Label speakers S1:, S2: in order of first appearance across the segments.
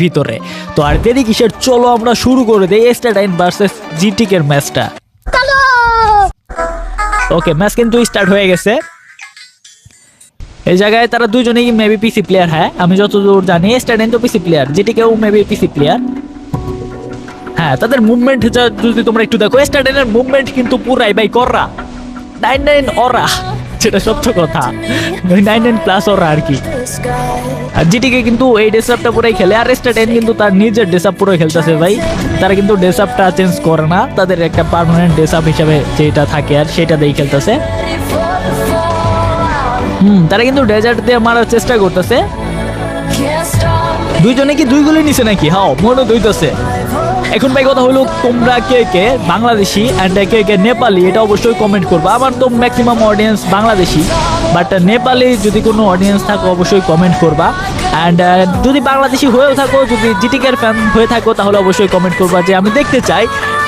S1: ভিতরে। তো আর দেরি কিসের, চলো আমরা শুরু করে দেই স্টাডাইন ভার্সেস জিটিকে এর ম্যাচটা। ওকে, ম্যাচ কিন্তু স্টার্ট হয়ে গেছে। এই জায়গায় তারা দুজনেই মেবি পিসি প্লেয়ার। হ্যাঁ, আমি যতদূর জানি স্টাডাইন তো পিসি প্লেয়ার, জিটিকেও মেবি পিসি প্লেয়ার। হ্যাঁ, তাদের মুভমেন্ট যদি তোমরা একটু দেখো, স্টাডাইনের মুভমেন্ট কিন্তু পুরাই ভাই কররা 99 ওরা, যেটা সত্য কথা, 99 প্লাস ওরা আর কি। আর জিটিকে কিন্তু এই ডেসআপটা পুরাই খেলে, আর স্টাডাইন কিন্তু তার নিজের ডেসআপ পুরো খেলতেছে ভাই। তারা কিন্তু ডেসআপটা চেঞ্জ করে না, তাদের একটা পার্মানেন্ট ডেসআপ হিসাবে যেটা থাকে আর সেটা দিয়েই খেলতেছে। তারা কিন্তু ডেজার্ট দিয়ে মারার চেষ্টা করতেছে। দুইজনে কি দুই গুলি নিছে নাকি? হ্যাঁ, মনে হইতেছে। এখন ভাই কথা হলো, তোমরা কে কে বাংলাদেশি অ্যান্ড কে কে নেপালি এটা অবশ্যই কমেন্ট করবা। আমার তো maximum audience Bangladeshi, but Nepali যদি কোনো অডিয়েন্স থাকো অবশ্যই কমেন্ট করবা। অ্যান্ড যদি বাংলাদেশি হয়েও থাকো, যদি জিটিকের ফ্যান হয়ে থাকো, তাহলে অবশ্যই কমেন্ট করবা যে আমি দেখতে চাই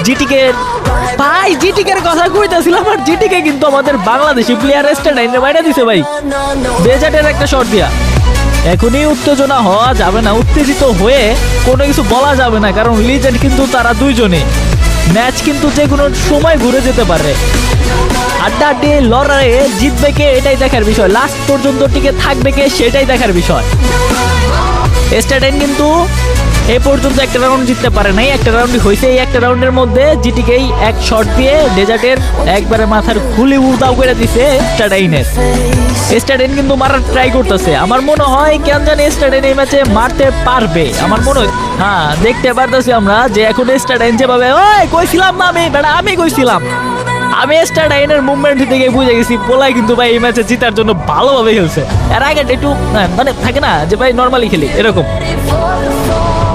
S1: জিটিকের। ভাই জিটিকের কথা কইতাছিলাম, আর জিটিকে কিন্তু আমাদের বাংলাদেশি প্লেয়ার স্টাডাইনে বাইরে দিছে ভাই, ডেজার্টের একটা শট দিয়া। এখনই উত্তেজনা হওয়া যাবে না, উত্তেজিত হয়ে কোনো কিছু বলা যাবে না, কারণ লিজেন্ড কিন্তু তারা দুইজনে। ম্যাচ কিন্তু যে কোনো সময় ঘুরে যেতে পারে। আড্ডাআড্ডি লড়াইয়ে জিতবে কে এটাই দেখার বিষয়, লাস্ট পর্যন্ত টিকে থাকবে কে সেটাই দেখার বিষয়। স্টাডাইন কিন্তু এই পর্যন্ত একটা রাউন্ড জিততে পারে নাই, একটা রাউন্ডই হয়েছে। এই একটা রাউন্ডের মধ্যে জিটিকেই এক শট দিয়ে ডেজার্টের একবারে মাথার খুলি উদাও করে দিছে স্টাডাইনের। স্টাডাইন কিন্তু মারার ট্রাই করতেছে, আমার মনে হয় কেন জানি স্টাডাইন এই ম্যাচে মারতে পারবে আমার মনে হয়। হ্যাঁ, দেখতে পারতেছি আমরা যে এখন স্টাডাইন যেভাবে, ওই কইছিলাম না আমি বেটা, আমি কইছিলাম। আমি স্টাডাইনের মুভমেন্ট থেকে বুঝে গেছি পোলাই কিন্তু ভাই এই ম্যাচে জিতার জন্য ভালোভাবে খেলছে। এর আগে একটু মানে থাকে না যে ভাই নর্মালি খেলি এরকম।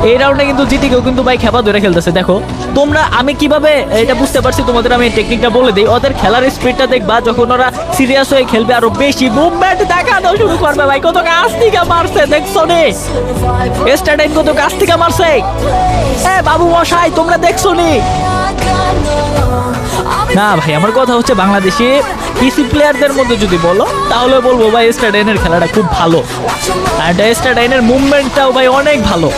S1: এই রাউন্ডে কিন্তু জিটিকেও কিন্তু ভাই খেপা ধরে খেলতেছে। দেখো তোমরা, আমি কিভাবে এটা বুঝতে পারছি তোমাদের, আমি টেকনিকটা বলে দিই। ওদের খেলার স্পিডটা দেখবা, যখন ওরা সিরিয়াস হয়ে খেলবে আরো বেশি মুভমেন্ট দেখানো শুরু করবে। ভাই কত কাছ থেকে মারছে দেখছো নি, স্টাডাইন কত কাছ থেকে মারছে। হ্যাঁ বাবু মশাই, তোমরা দেখছো নি? না ভাই, আমার কথা হচ্ছে বাংলাদেশি পিসি প্লেয়ারদের মধ্যে যদি বলো তাহলে বলবো ভাই স্টাডাইনের খেলাটা খুব ভালো, আর স্টাডাইনের মুভমেন্টটাও ভাই অনেক ভালো।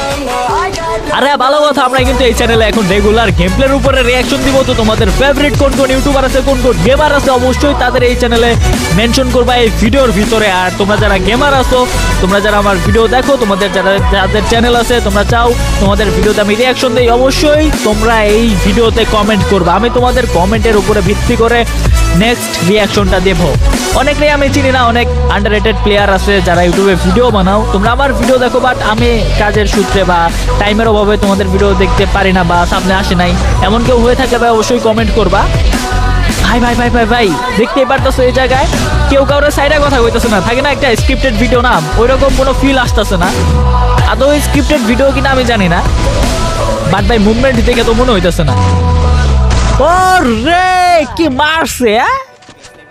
S1: আরে ভালো কথা, আমরা কিন্তু এই চ্যানেলে এখন রেগুলার গেম প্লের উপরে রিয়াকশন দিব। তো তোমাদের ফেভারিট কোন কোন ইউটিউবার আছে, কোন কোন গেমার আছে, অবশ্যই তাদের এই চ্যানেলে মেনশন করবা এই ভিডিওর ভিতরে। আর তোমরা যারা গেমার আছো, তোমরা যারা আমার ভিডিও দেখো, তোমাদের যাদের চ্যানেল আছে, তোমরা চাও তোমাদের ভিডিওতে আমি রিয়াকশন দেই, অবশ্যই তোমরা এই ভিডিওতে কমেন্ট করবা। আমি তোমাদের কমেন্টের উপরে ভিত্তি করে নেক্সট রিয়াকশনটা দেব। অনেকেই আমি চিনি না, অনেক আন্ডাররেটেড প্লেয়ার আছে যারা ইউটিউবে ভিডিও বানাও। তোমরা আমার ভিডিও দেখো, বাট আমি কাজের সূত্রে বা টাইমের অভাবে তোমাদের ভিডিও দেখতে পারি না বা সামনে আসে নাই, এমন কেউ হয়ে থাকে ভাই অবশ্যই কমেন্ট করবা। ভাই ভাই ভাই ভাই ভাই দেখতেই পারতেছো এই জায়গায় কেউ কারোর সাইডে কথা কইতেছে না, থাকে না একটা স্ক্রিপ্টেড ভিডিও না, ওইরকম কোনো ফিল আসতেছে না। আদৌ স্ক্রিপ্টেড ভিডিও কিনা আমি জানি না, বাট ভাই মুভমেন্ট দেখে তো মনে হইতেছে না। ও রে কি মারছে।